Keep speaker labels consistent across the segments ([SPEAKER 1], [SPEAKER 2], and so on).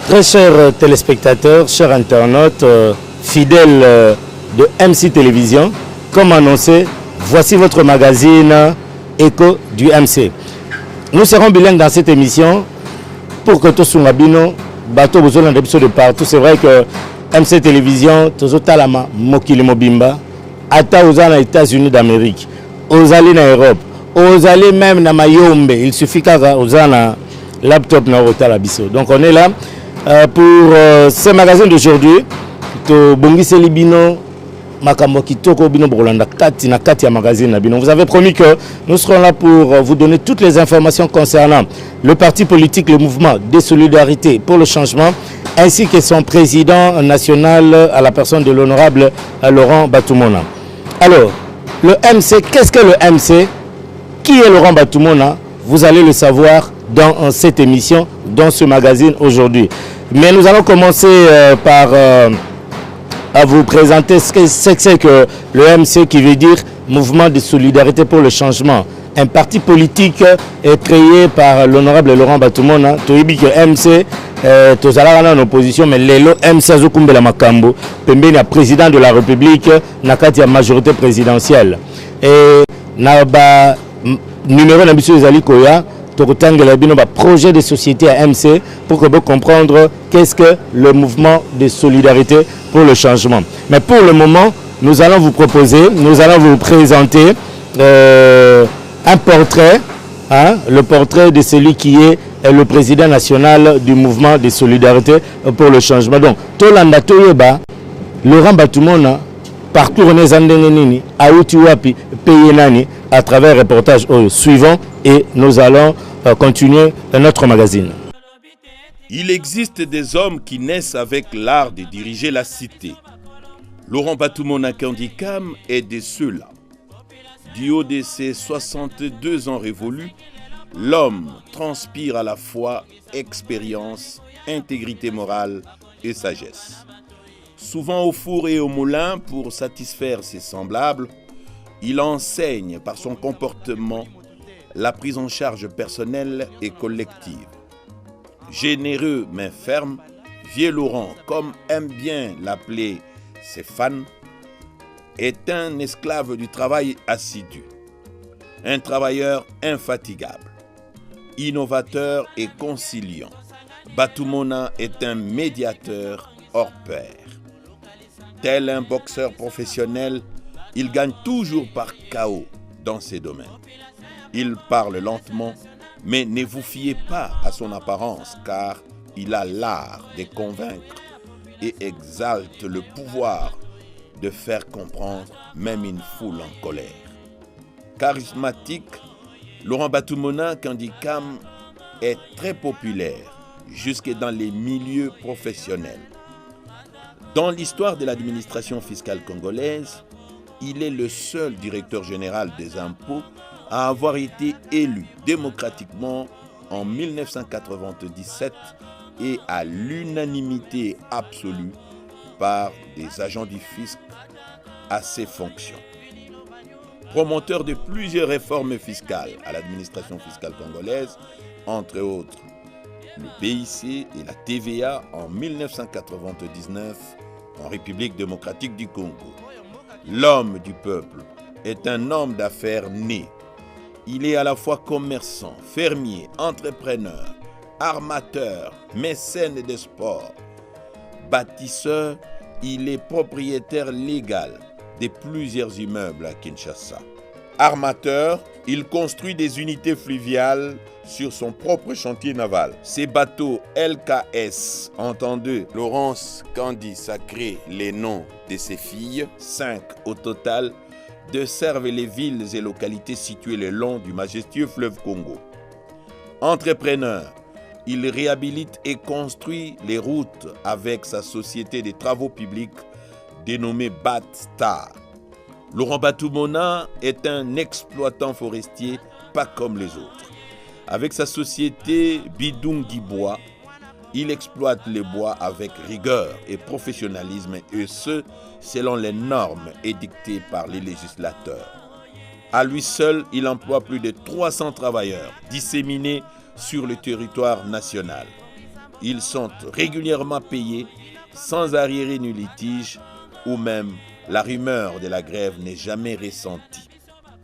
[SPEAKER 1] Très chers téléspectateurs, chers internautes, fidèles de MC Télévision, comme annoncé, voici votre magazine Écho du MC. Nous serons bilingues dans cette émission pour que tous les abino, bateau besoin de partout. C'est vrai que MC Télévision, tous les talama, mokili mobimba, ata aux États-Unis d'Amérique, aux allées en Europe, aux allées même na Mayombe. Il suffit qu'aux allées laptop na hôtel biso. Donc on est là pour ce magazine d'aujourd'hui. To bongise libino makambo kitoko bino bolanda kati na kati ya magazine na bino. Vous avez promis que nous serons là pour vous donner toutes les informations concernant le parti politique, le mouvement des solidarités pour le changement, ainsi que son président national à la personne de l'honorable Laurent Batumona. Alors, le MC, qu'est-ce que le MC? Qui est Laurent Batumona? Vous allez le savoir dans cette émission, dans ce magazine aujourd'hui. Mais nous allons commencer par à vous présenter ce que c'est que le MC, qui veut dire Mouvement de solidarité pour le changement. Un parti politique est créé par l'honorable Laurent Batumona. Tu dis que MC, tu es en opposition, mais le MC Azukumbela Makambo, le président de la République, na kati ya majorité présidentielle. Et na ba numéro d'ambition Zali Koya, projet de société à MC pour que vous comprendre qu'est-ce que le mouvement de solidarité pour le changement. Mais pour le moment, nous allons vous proposer, nous allons vous présenter un portrait, le portrait de celui qui est le président national du mouvement de solidarité pour le changement. Donc, Tolanda Toyeba, Laurent Batumona, parcours Nezandengenini, Aouti Wapi, Payenani, à travers un reportage suivant, et nous allons continuer notre magazine.
[SPEAKER 2] Il existe des hommes qui naissent avec l'art de diriger la cité. Laurent Batumona Kandikam est de ceux-là. Du haut de ses 62 ans révolus, l'homme transpire à la fois expérience, intégrité morale et sagesse. Souvent au four et au moulin pour satisfaire ses semblables, il enseigne par son comportement la prise en charge personnelle et collective. Généreux mais ferme, Vieux Laurent, comme aime bien l'appeler ses fans, est un esclave du travail assidu, un travailleur infatigable, innovateur et conciliant. Batumona est un médiateur hors pair. Tel un boxeur professionnel, il gagne toujours par KO dans ses domaines. Il parle lentement, mais ne vous fiez pas à son apparence, car il a l'art de convaincre et exalte le pouvoir de faire comprendre même une foule en colère. Charismatique, Laurent Batumona Kandikam est très populaire, jusque dans les milieux professionnels. Dans l'histoire de l'administration fiscale congolaise, il est le seul directeur général des impôts à avoir été élu démocratiquement en 1997 et à l'unanimité absolue par des agents du fisc à ses fonctions. Promoteur de plusieurs réformes fiscales à l'administration fiscale congolaise, entre autres le BIC et la TVA en 1999 en République démocratique du Congo. L'homme du peuple est un homme d'affaires né. Il est à la fois commerçant, fermier, entrepreneur, armateur, mécène des sports, bâtisseur. Il est propriétaire légal de plusieurs immeubles à Kinshasa. Armateur, il construit des unités fluviales sur son propre chantier naval. Ces bateaux LKS, entendez Laurence Kandi sacré les noms de ses filles, 5 au total, desservent les villes et localités situées le long du majestueux fleuve Congo. Entrepreneur, il réhabilite et construit les routes avec sa société de travaux publics dénommée BATSTAR. Laurent Batumona est un exploitant forestier pas comme les autres. Avec sa société Bidungi Bois, il exploite les bois avec rigueur et professionnalisme, et ce, selon les normes édictées par les législateurs. À lui seul, il emploie plus de 300 travailleurs disséminés sur le territoire national. Ils sont régulièrement payés sans arriéré ni litige, ou même la rumeur de la grève n'est jamais ressentie.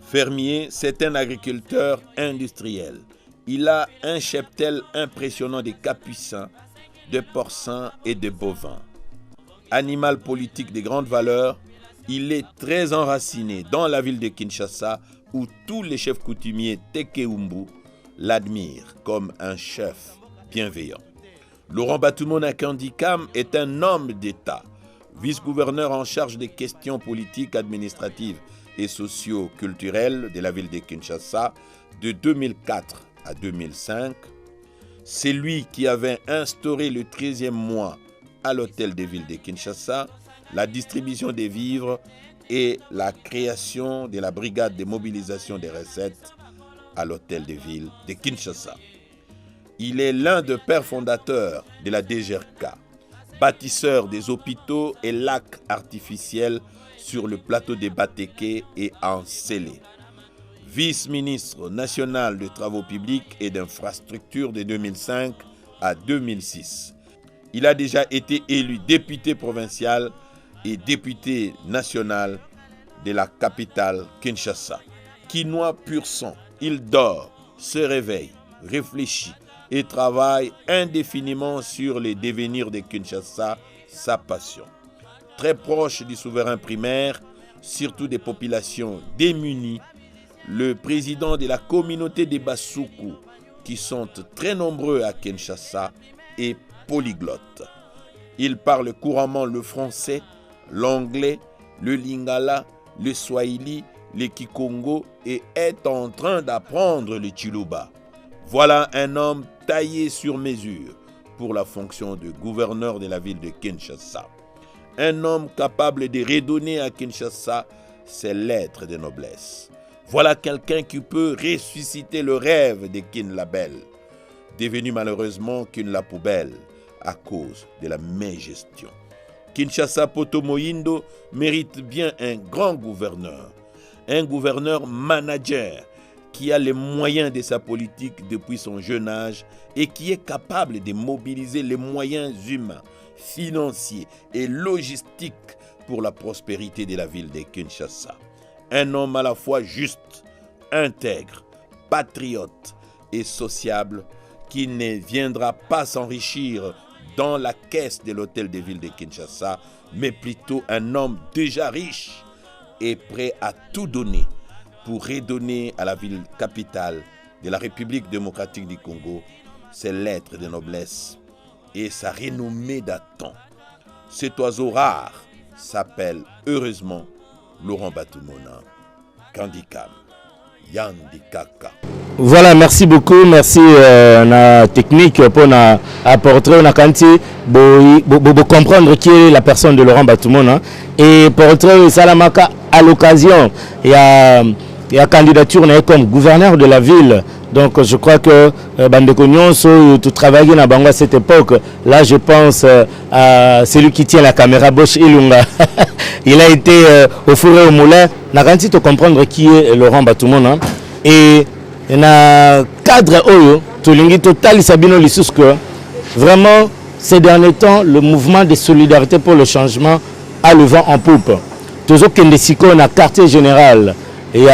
[SPEAKER 2] Fermier, c'est un agriculteur industriel. Il a un cheptel impressionnant de capucins, de porcins et de bovins. Animal politique de grande valeur, il est très enraciné dans la ville de Kinshasa où tous les chefs coutumiers Tekeumbu l'admirent comme un chef bienveillant. Laurent Batumona Kandikam est un homme d'État, vice-gouverneur en charge des questions politiques, administratives et socio-culturelles de la ville de Kinshasa de 2004 à 2005. C'est lui qui avait instauré le 13e mois à l'hôtel de ville de Kinshasa, la distribution des vivres et la création de la brigade de mobilisation des recettes à l'hôtel de ville de Kinshasa. Il est l'un des pères fondateurs de la DGRK, bâtisseur des hôpitaux et lacs artificiels sur le plateau de Bateke et en Sélé. Vice-ministre national des travaux publics et d'infrastructures de 2005 à 2006. Il a déjà été élu député provincial et député national de la capitale Kinshasa. Quinois pur sang, il dort, se réveille, réfléchit et travaille indéfiniment sur les devenirs de Kinshasa, sa passion. Très proche du souverain primaire, surtout des populations démunies, le président de la communauté des Basuku, qui sont très nombreux à Kinshasa, est polyglotte. Il parle couramment le français, l'anglais, le lingala, le swahili, le kikongo et est en train d'apprendre le chiluba. Voilà un homme taillé sur mesure pour la fonction de gouverneur de la ville de Kinshasa. Un homme capable de redonner à Kinshasa ses lettres de noblesse. Voilà quelqu'un qui peut ressusciter le rêve de Kin Label, devenu malheureusement Kin La Poubelle à cause de la mégestion. Kinshasa Poto Moyindo mérite bien un grand gouverneur manager qui a les moyens de sa politique depuis son jeune âge et qui est capable de mobiliser les moyens humains, financiers et logistiques pour la prospérité de la ville de Kinshasa. Un homme à la fois juste, intègre, patriote et sociable qui ne viendra pas s'enrichir dans la caisse de l'hôtel de ville de Kinshasa, mais plutôt un homme déjà riche et prêt à tout donner pour redonner à la ville capitale de la République démocratique du Congo ses lettres de noblesse et sa renommée d'antan. Cet oiseau rare s'appelle heureusement Laurent Batumona Kandikam Yandikaka.
[SPEAKER 1] Voilà, merci beaucoup, merci na technique pour na apporter na kanti pour comprendre qui est la personne de Laurent Batumona et portrait Salamaka à l'occasion il y a candidature comme gouverneur de la ville. Donc je crois que Bandeko Nyonso, tu travaillais dans Bango à cette époque. Là je pense à celui qui tient la caméra, Bosch Ilunga. Il a été au four et au moulin. Na kanti te comprendre qui est Laurent Batumona et na cadre oyo tolingi total sabino lisusko. Vraiment ces derniers temps le mouvement de solidarité pour le changement a le vent en poupe. Tozo kende siko na quartier général et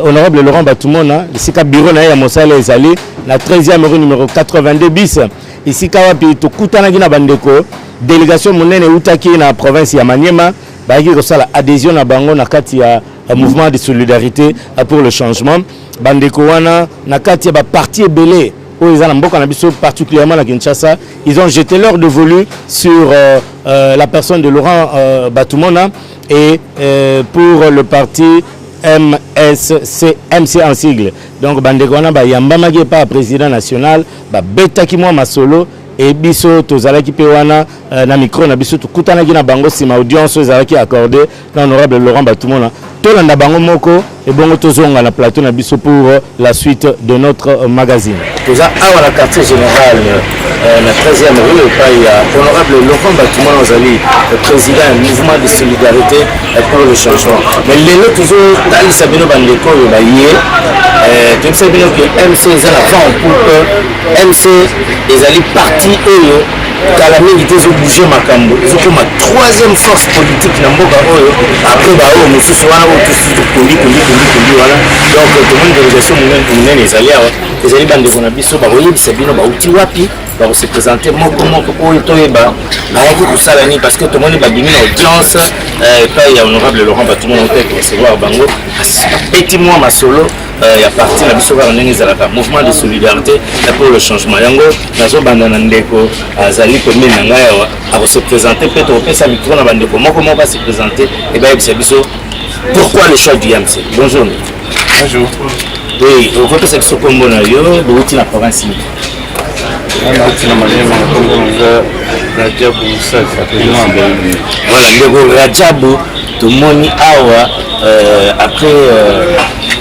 [SPEAKER 1] honorable Laurent Batumona ici ka bureau na ya Mosala ezali na 13e rue numéro 82 bis ici ka wapi to kutana gina bandeko délégation monene utaki na province ya Maniema baki ko sala adhésion na bango na kati ya mouvement de solidarité pour le changement bandeko wana na kati ya ba parti ebele o ezana mboka na biso particulièrement na Kinshasa ils ont jeté leur dévolu sur la personne de Laurent Batumona et pour le parti MC en sigle. Donc bandekona ba yambamaki pa président national ba betaki mwa masolo et biso tozalaki pe wana na micro na biso tukutanaki na bango sima audience ezalaki accordé na honorable Laurent Batumona tolanda bango moko et bongo tozonga na plateau na biso pour la suite de notre magazine. Toza awa la quartier général la 13e rue par honorable Laurent Batumona ozali président du mouvement de solidarité pour le changement. Mais les autres toujours dans sabino bandeko ba yé donc c'est bien que MC est à l'avant pour que MC est allé parti et kala mingi te bouger makambo ezokoma troisième force politique na mboka oyo après bao mosusu wana otususu kundi wana donc tomoni délégation monene ezali awa ezali bandeko na biso bakoyebisa bino bauti wapi bakose présenter moko oyo toyeba bayaki kosala nini parce que tomoni babimi na audience epai ya honorable Laurent Batumona ote recevoir bango bapeti mwa masolo ya parti na biso kaka ndenge ezalaka mouvement de solidarité pour le changement yango nazobanda na ndeko azali pembeni na ngai awa akose présenter mpe tokopesa micro na bandeko moko ase présenter et bayebisa biso pourquoi le choix du MC. Bonjour.
[SPEAKER 3] Bonjour.
[SPEAKER 1] Oui, okopesa biso kombo na yo bouti na province nini?
[SPEAKER 3] Nauti na Maniema Kongo Rajabu Sasa
[SPEAKER 1] voilà, ndeko Rajabu tomoni awa après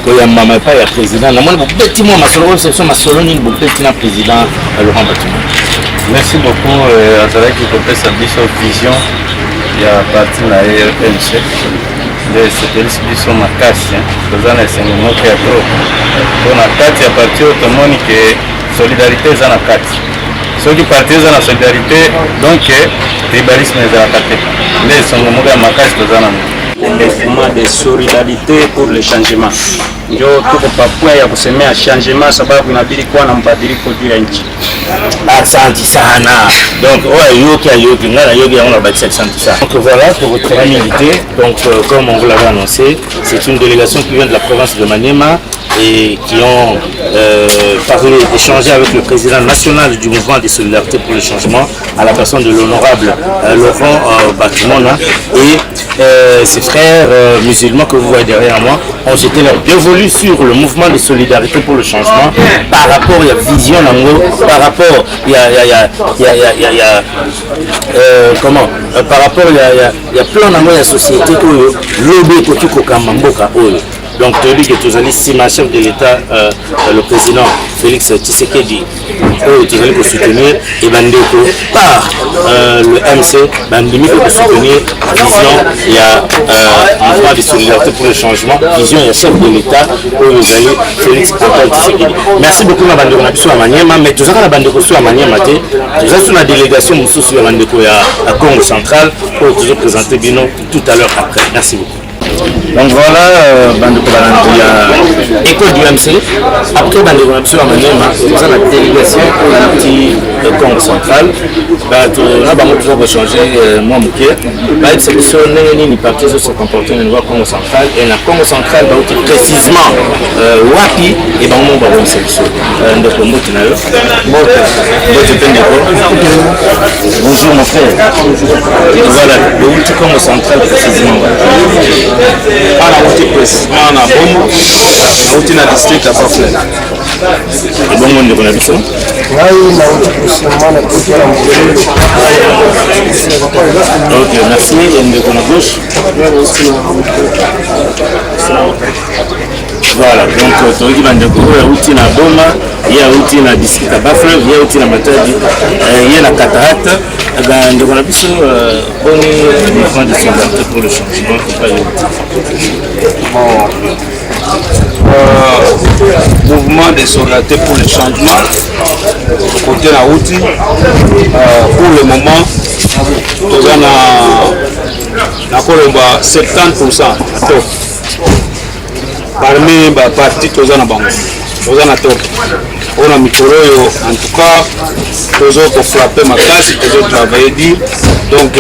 [SPEAKER 1] koyamba epai ya président namoni bobeti mwa masolo oyo section masolo nini bobeti na président Laurent Batumona.
[SPEAKER 3] Merci beaucoup azalaki kopesa biso vision ya parti na RNC nde sepelisi biso makasi toza na esengo moko ya trop mpo na kati ya parti oyo tomoni ke solidarité eza na kati soki parti eza na solidarité donc tribalisme ezalaka te nde esongo moko ya makasi toza na
[SPEAKER 4] mouvement de solidarité pour le changement ndio tuko papua ya kusemea changement sababu inabidi kuwa na mbadiliko juu ya nchi.
[SPEAKER 1] Asante sana. Donc yoki ngana yoki on a bâti asante sana. Donc voilà pour votre militaire. Donc comme on vous l'avait annoncé, c'est une délégation qui vient de la province de Maniema et qui ont parlé, échangé avec le président national du mouvement de solidarité pour le changement à la personne de l'honorable Laurent Batumona et ses frères musulmans que vous voyez derrière moi ont jeté leur bienvenue sur le mouvement de solidarité pour le changement par rapport à la vision par rapport par rapport il y a plein de sociétés où lobby côté kokamamboka oyo. Donc, tu dis que tu as dit, ma chef de l'État, le président Félix Tshisekedi, tu as soutenir et Bandeko par le MC, Bandimi pour soutenir la vision, il y a mouvement de solidarité pour le changement, vision, il y a chef de l'État, Félix Tshisekedi. Merci beaucoup, ma Bandeko, sur la manière, mais tu as la Bandeko sur la manière, tu as sur la délégation sur la Bandeko à Congo central, pour toujours présenter Bino tout à l'heure après. Merci beaucoup. Donc voilà, école du MC. Après, dans l'évolution à Maniema, nous avons la délégation pour la petite Congo central. Nous avons toujours changé moi, Mouké. C'est que sur les parties se comportent au niveau Congo central. Et la Congo centrale, précisément, Wapi et Bamon Babon Section. Donc, bonjour mon frère. Voilà, le outil Congo central précisément.
[SPEAKER 4] Ana uti précisément na Bomo, na uti na district à Bafle.
[SPEAKER 1] Bongo ndeko na biso. Ok, merci. Et ndeko na gauche. Voilà, donc toki bandeko ya uti na Boma, ya uti na district à Bafle, ya uti na Matadi, ya na Cataracte. Ndeko na biso boni mouvement de solidarité pour le changement.
[SPEAKER 4] Mouvement de solidarité pour le changement côté na outi pour le moment toza na kolomba 70% parmi ba parti toza na bango toza na top on a mikolo yo en tout cas tozo ko frapper makasi tozo travailler dur donc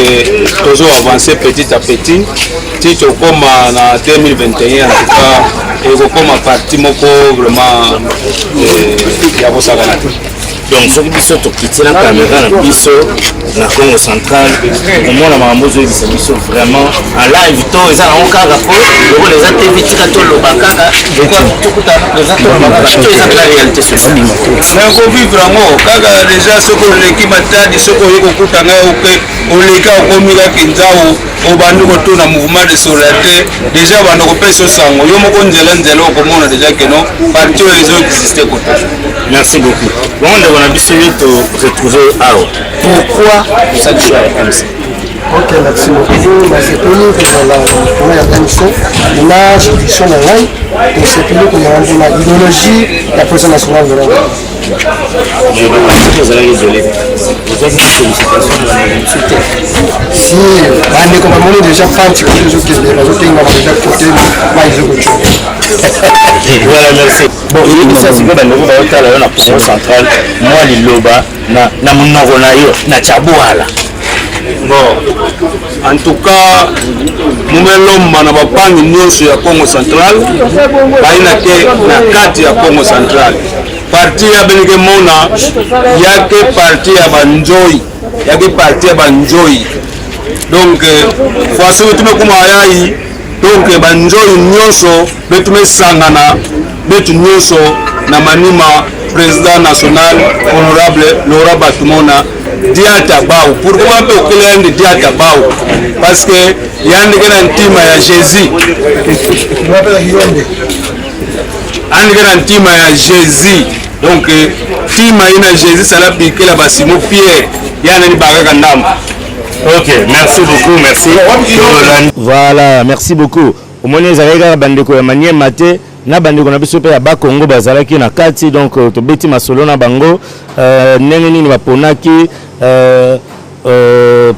[SPEAKER 4] tozo avancer petit à petit si tu comme en 2021 en tout cas et comme parti moko vraiment ya bosagana.
[SPEAKER 1] Donc soki biso tokitela caméra na biso na Congo central komona makambo ozoyebisa biso vraiment en live to eza na okaka po loko les TV tika toloba kaka tokutana les toloba kaka to eza la réalité sociale
[SPEAKER 4] mais ko vivre ngo kaka déjà soko leki matadi soko yeko kutanga oke oleka okomika kinzao obandi kotuna mouvement de solidarité déjà bando kopesa sango yo moko nzela okomona déjà que non parti les autres exister côté.
[SPEAKER 1] Merci beaucoup. Bon, on a besoin de retrouver Ao. Pourquoi vous êtes choisi MC?
[SPEAKER 5] Ok, merci beaucoup. C'est connu que on a la mission, on a une vision en ligne, et c'est connu qu'on a l'idéologie de la présidence nationale de l'Europe. Si, on a déjà fait un petit peu de choses qui sont déjà côté,
[SPEAKER 1] voilà, merci. Bon, il y a des gens qui sont centrale, moi, les loba, na munoko na yo, na chabuala.
[SPEAKER 4] Bon, en tout cas, nous sommes na bapangi nyonso ya Congo Central, baina ke na kati ya Congo Central. Parti ya benike mona, yake parti ya banjoi, yake parti ya banjoi. Donc, voici que tu me kuma ayayi, donc banjoi nyonso, betume sangana, betu nyonso na manima président national honorable Laurent Batumona Diata Bao. Pourquoi on peut qu'il Diata Bao? Parce que il y a un ntima ya Jésus. Un ntima ya Jésus. Donc ntima ina Jésus ça l'a piqué la basimo Pierre. Il y a un baraka ndam.
[SPEAKER 1] Ok, merci beaucoup, merci. Voilà, merci beaucoup. Au moins les arrêts bandeko ya manier maté. Na bandeko na biso pe ya ba Congo bazalaki na kati, donc to beti masolo na bango ndenge nini baponaki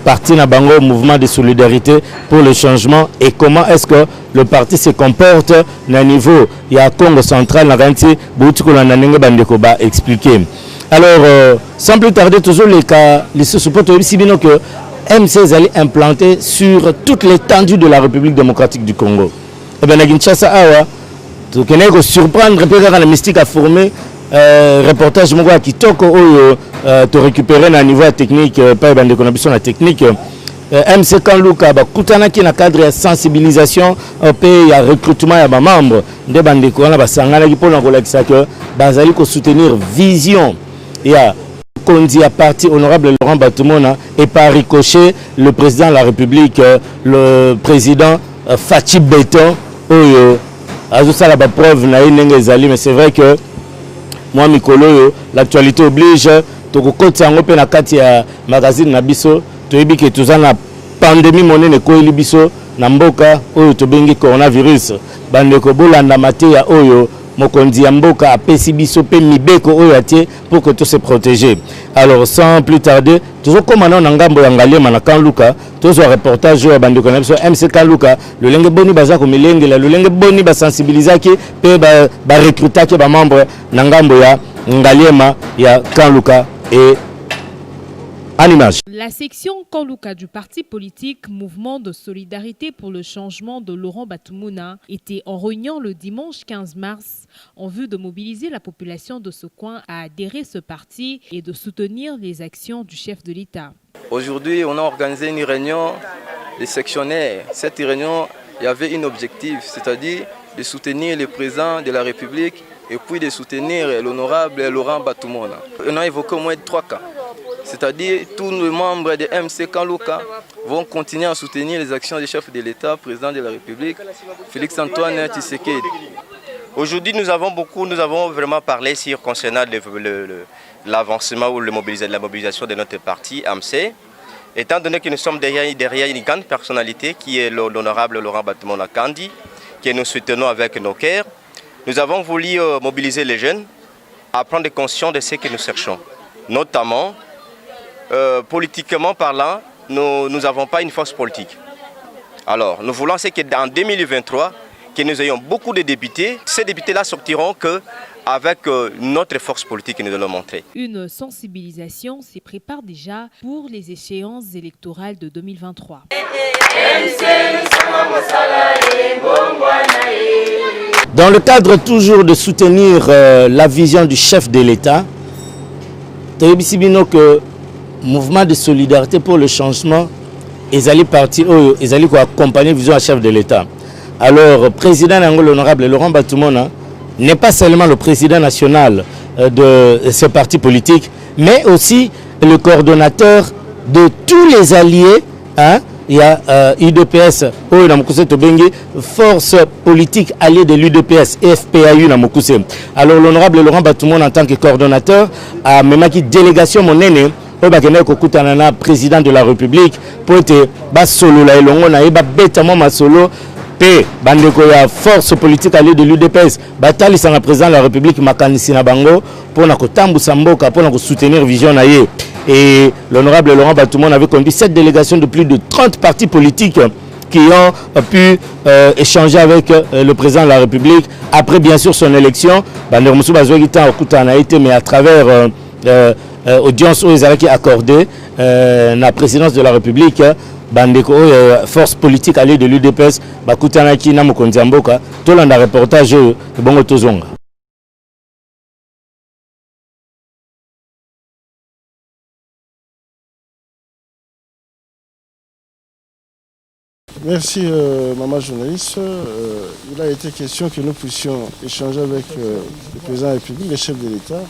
[SPEAKER 1] parti na bango mouvement de solidarité pour le changement, et comment est-ce que le parti se comporte na niveau ya Congo central na kanti bouti ko na ndenge bandeko ba expliquer. Alors sans plus tarder, toujours les cas les supporters ici bino que MC allait implanter sur toute l'étendue de la République démocratique du Congo. Et bien na Kinshasa awa tu connais que surprendre peut-être la mystique à former reportage mon gars qui toko te récupérer na niveau technique pas bande connexion la technique MC Kanluka ba kutana ki na cadre de sensibilisation pe ya recrutement ya ba membres de bande ko na ba sangana ki pona ko lakisa que bazali ko soutenir vision ya Kondi à parti honorable Laurent Batumona et par ricochet le président de la République le président Fachi Beton oyo azo ça la preuve na inenge ezali, mais c'est vrai que moi mikolo l'actualité oblige to kokoti yango pe na kati ya magazine na biso to yebi ke tuza na pandémie monene ko eli biso na mboka oyo to bengi coronavirus bandeko bolanda mate ya oyo mokonzi ya mboka apesi biso pe mibeko oyo atie pour que tout se protéger. Alors sans plus tarder, toujours comme on a ngambo ya Ngaliema na Kanluka, toujours reportage ya bandeko na biso MC Kanluka, le lenge boni baza ko milenge la le lenge boni ba sensibilisaki pe ba recrutaki ba membre na ngambo ya Ngaliema ya Kanluka et en image.
[SPEAKER 6] La section Kanluka du parti politique Mouvement de solidarité pour le changement de Laurent Batumona était en réunion le dimanche 15 mars en vue de mobiliser la population de ce coin à adhérer ce parti et de soutenir les actions du chef de l'État.
[SPEAKER 7] Aujourd'hui, on a organisé une réunion des sectionnaires. Cette réunion, il y avait un objectif, c'est-à-dire de soutenir le président de la République et puis de soutenir l'honorable Laurent Batumona. On a évoqué au moins 3 cas. C'est-à-dire tous les membres de MC Kanluka vont continuer à soutenir les actions du chef de l'État, président de la République, Félix-Antoine Tshisekedi.
[SPEAKER 8] Aujourd'hui, nous avons vraiment parlé concernant l'avancement ou la mobilisation de notre parti, MC. Étant donné que nous sommes derrière une grande personnalité qui est l'honorable Laurent Batumona Kandi, que nous soutenons avec nos cœurs, nous avons voulu mobiliser les jeunes à prendre conscience de ce que nous cherchons. Notamment, politiquement parlant, nous n'avons pas une force politique. Alors, nous voulons qu'en 2023, que nous ayons beaucoup de députés. Ces députés-là sortiront qu'avec notre force politique que nous allons montrer.
[SPEAKER 6] Une sensibilisation s'y prépare déjà pour les échéances électorales de 2023.
[SPEAKER 1] Dans le cadre toujours de soutenir la vision du chef de l'État, que mouvement de solidarité pour le changement, ils allaient partir, ils allaient accompagner la vision du chef de l'État. Alors, président l'honorable Laurent Batumona n'est pas seulement le président national de ce parti politique, mais aussi le coordonnateur de tous les alliés. Il y a UDPS, force politique alliée de l'UDPS, FPAU. Alors l'honorable Laurent Batumona en tant que coordonnateur a même une délégation monnaie bakene kokutana na président de la République pour être basolo la elongo na eba betamo masolo pe bandeko ya force politique alliée de l'UDPS batali sans président de la République makanisi na bango pour na kotambusa mboka pour na soutenir vision na ye. Et l'honorable Laurent Batoumona avait conduit cette délégation de plus de 30 partis politiques qui ont pu échanger avec le président de la République après bien sûr son élection. Mais à travers audience où ils avaient accordé la présidence de la République, bandeko force politique alliée de l'UDPS, bakutana ki na mokonzi mboka, tolanda reportage bongo tozonga.
[SPEAKER 9] Merci, maman journaliste. Il a été question que nous puissions échanger avec le président de la République, le chef de l'État.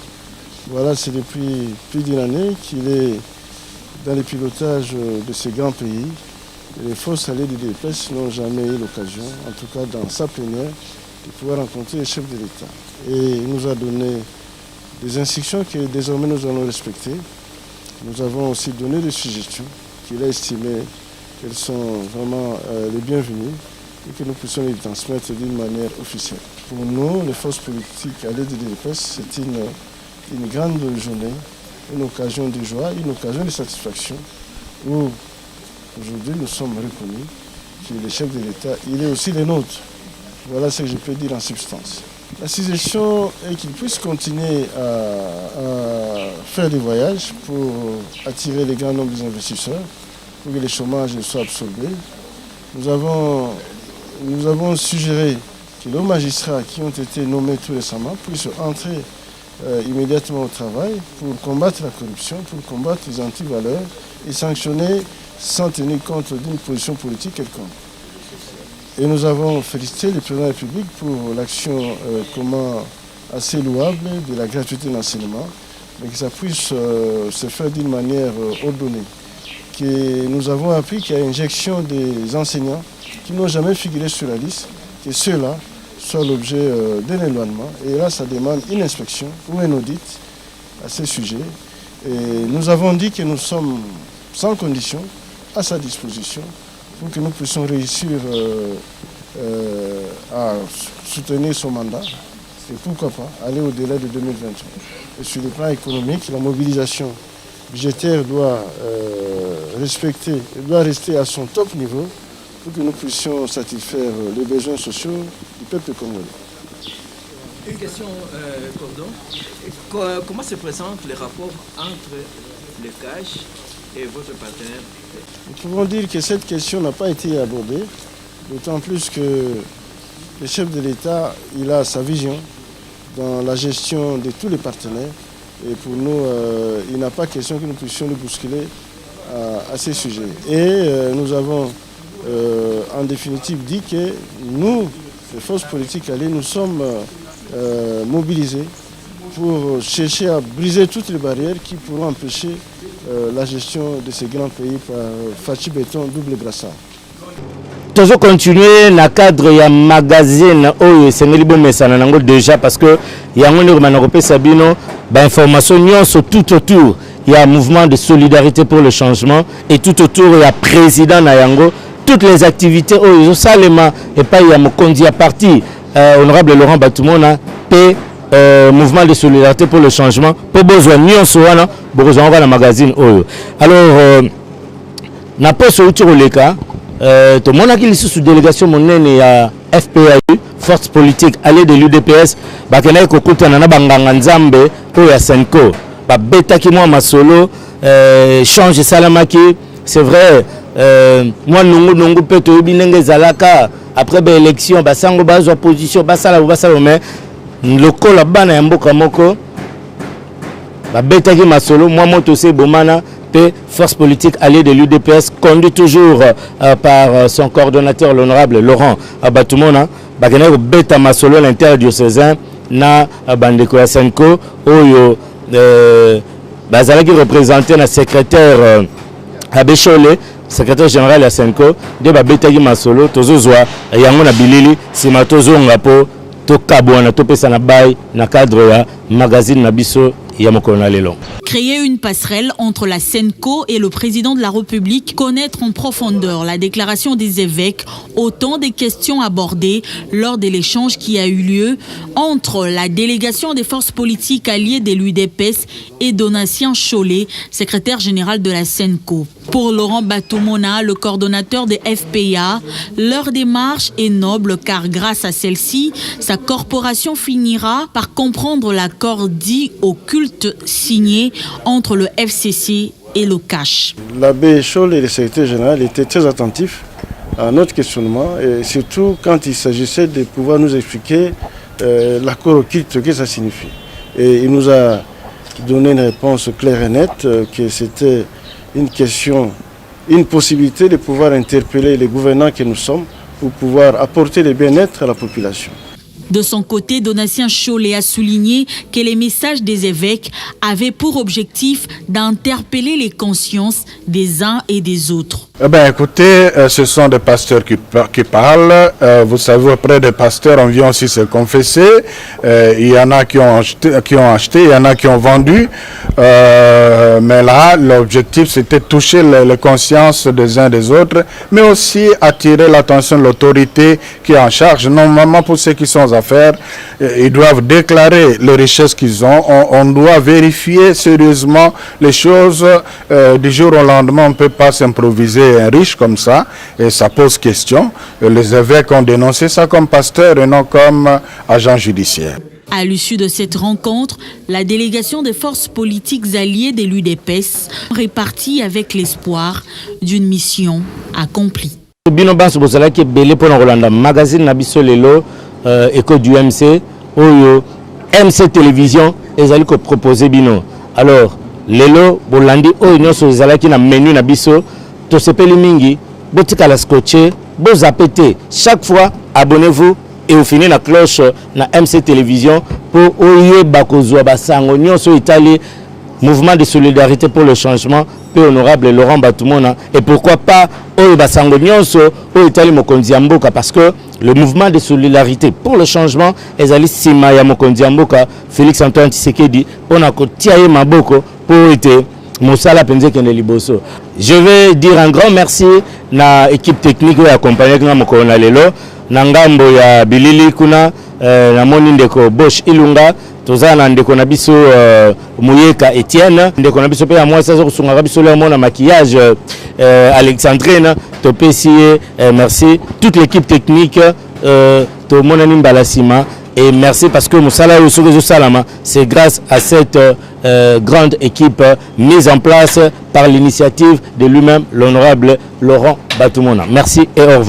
[SPEAKER 9] Voilà, c'est depuis plus d'une année qu'il est dans le pilotage de ces grands pays. Les forces alliées de l'UDPS n'ont jamais eu l'occasion, en tout cas dans sa plénière, de pouvoir rencontrer le chef de l'État. Et il nous a donné des instructions que désormais nous allons respecter. Nous avons aussi donné des suggestions qu'il a estimées qu'elles sont vraiment les bienvenues et que nous puissions les transmettre d'une manière officielle. Pour nous, les forces politiques alliées de l'UDPS, c'est une grande journée, une occasion de joie, une occasion de satisfaction où aujourd'hui nous sommes reconnus que le chef de l'État, il est aussi le nôtre. Voilà ce que je peux dire en substance. La suggestion est qu'il puisse continuer à faire des voyages pour attirer les grands nombres d'investisseurs, pour que le chômage soit absorbé. Nous avons suggéré que les magistrats qui ont été nommés tout récemment puissent entrer immédiatement au travail pour combattre la corruption, pour combattre les antivaleurs et sanctionner sans tenir compte d'une position politique quelconque. Et nous avons félicité le président de la République pour l'action assez louable de la gratuité de l'enseignement, mais que ça puisse se faire d'une manière ordonnée. Que nous avons appris qu'il y a une injection des enseignants qui n'ont jamais figuré sur la liste, que ceux-là soient l'objet d'un éloignement. Et là, ça demande une inspection ou un audit à ce sujet. Et nous avons dit que nous sommes sans condition à sa disposition pour que nous puissions réussir à soutenir son mandat et pourquoi pas aller au-delà de 2023. Et sur le plan économique, la mobilisation budgétaire doit rester à son top niveau pour que nous puissions satisfaire les besoins sociaux du peuple congolais.
[SPEAKER 10] Une question, Cordon. Comment se présente les rapports entre le CAJ et votre partenaire?
[SPEAKER 9] Nous pouvons dire que cette question n'a pas été abordée, d'autant plus que le chef de l'État, il a sa vision dans la gestion de tous les partenaires. Et pour nous, il n'a pas question que nous puissions le bousculer à ces sujets. Et nous avons en définitive dit que nous, les forces politiques alliées, nous sommes mobilisés pour chercher à briser toutes les barrières qui pourront empêcher la gestion de ces grands pays par Fachi Béton double brassard.
[SPEAKER 1] Toujours continuer dans le cadre du magazine c'est déjà parce que il y a un européen Sabino information sur tout autour. Il y a un mouvement de solidarité pour le changement et tout autour il y a président Nayango. Toutes les activités au Salema et pas il y a Mokondi à parti honorable Laurent Batoumona P mouvement de solidarité pour le changement pour besoin Nyonsoana besoin va la magazine alors n'a pas sur le cas tout le monde a qui sous délégation monnaie ya FPAU force politique alliée de l'UDPS bakena kokutana na banganga nzambe to ya Senko ba beta ki moi masolo change salamaki c'est vrai moi nungu peto binenge zalaka après ba élection ba sango ba opposition ba sala mais lokola bana ya mboka moko ba beta ki masolo moi moto se bomana force politique alliée de l'UDPS conduit toujours par son coordonnateur l'honorable Laurent Batoumona bakena beta masolo l'interdiocésain na bandeko ya Senko oyo bazalaki représenté na secrétaire Abeshole secrétaire général ya Senko de babetaki masolo tozozwa yango na bilili sima tozonga po tokabwana topesa na bay na cadre ya magazine na biso ya mokolo na lelo.
[SPEAKER 11] Créer une passerelle entre la Senco et le président de la République, connaître en profondeur la déclaration des évêques, autant de questions abordées lors de l'échange qui a eu lieu entre la délégation des forces politiques alliées de l'UDPS et Donatien Cholet, secrétaire général de la Senco. Pour Laurent Batumona, le coordonnateur des FPA, leur démarche est noble car grâce à celle-ci, sa corporation finira par comprendre l'accord dit au culte signé entre le FCC et le CACH.
[SPEAKER 9] L'abbé Cholet et le secrétaire général étaient très attentifs à notre questionnement, et surtout quand il s'agissait de pouvoir nous expliquer l'accord au culte, ce que ça signifie. Et il nous a donné une réponse claire et nette, que c'était une question, une possibilité de pouvoir interpeller les gouvernants que nous sommes pour pouvoir apporter le bien-être à la population.
[SPEAKER 11] De son côté, Donatien Cholet a souligné que les messages des évêques avaient pour objectif d'interpeller les consciences des uns et des autres.
[SPEAKER 12] Eh bien, écoutez, ce sont des pasteurs qui parlent. Vous savez, auprès des pasteurs, on vient aussi se confesser. Il y en a qui ont acheté, il y en a qui ont vendu. Mais là, l'objectif, c'était de toucher les consciences des uns des autres, mais aussi attirer l'attention de l'autorité qui est en charge. Normalement, pour ceux qui sont aux affaires, ils doivent déclarer les richesses qu'ils ont. On doit vérifier sérieusement les choses. Du jour au lendemain, on ne peut pas s'improviser un riche comme ça, et ça pose question. Les évêques ont dénoncé ça comme pasteur et non comme agent judiciaire.
[SPEAKER 11] À l'issue de cette rencontre, la délégation des forces politiques alliées de l'UDPS répartit avec l'espoir d'une mission accomplie.
[SPEAKER 1] Bino banso bozala ki belé pona Rolanda magazine na biso lelo éco du MC oyo MC télévision ezali ko proposer bino. Alors lelo bolandi oyo nyonso ezala ki na menu na biso to sepeli mingi botika la scotcher bozapete chaque fois abonnez-vous et au final la cloche na MC télévision pour oye bakozwa basango nyonso itali mouvement de solidarité pour le changement peu honorable Laurent Batumona et pourquoi pas oye basango nyonso oyo itali mokonzi ya mboka parce que le mouvement de solidarité pour le changement ezali sima ya mokonzi ya mboka Félix Antoine Tshisekedi pona kotia ye maboko pour ete Moussala Penze Kende Liboso. Je vais dire un grand merci na équipe technique qui a accompagné mokolo na lelo na ngambo ya bilili kuna na moni ndeko Bosch Ilunga toza na ndeko na biso Muyeka Etienne ndeko na biso pe ya mwasa zo kusunga biso le mona maquillage Alexandrine topesi merci toute l'équipe technique to mona nimbala sima. Et merci parce que Moussala Yosukezo Salama, c'est grâce à cette grande équipe mise en place par l'initiative de lui-même, l'honorable Laurent Batumona. Merci et au revoir.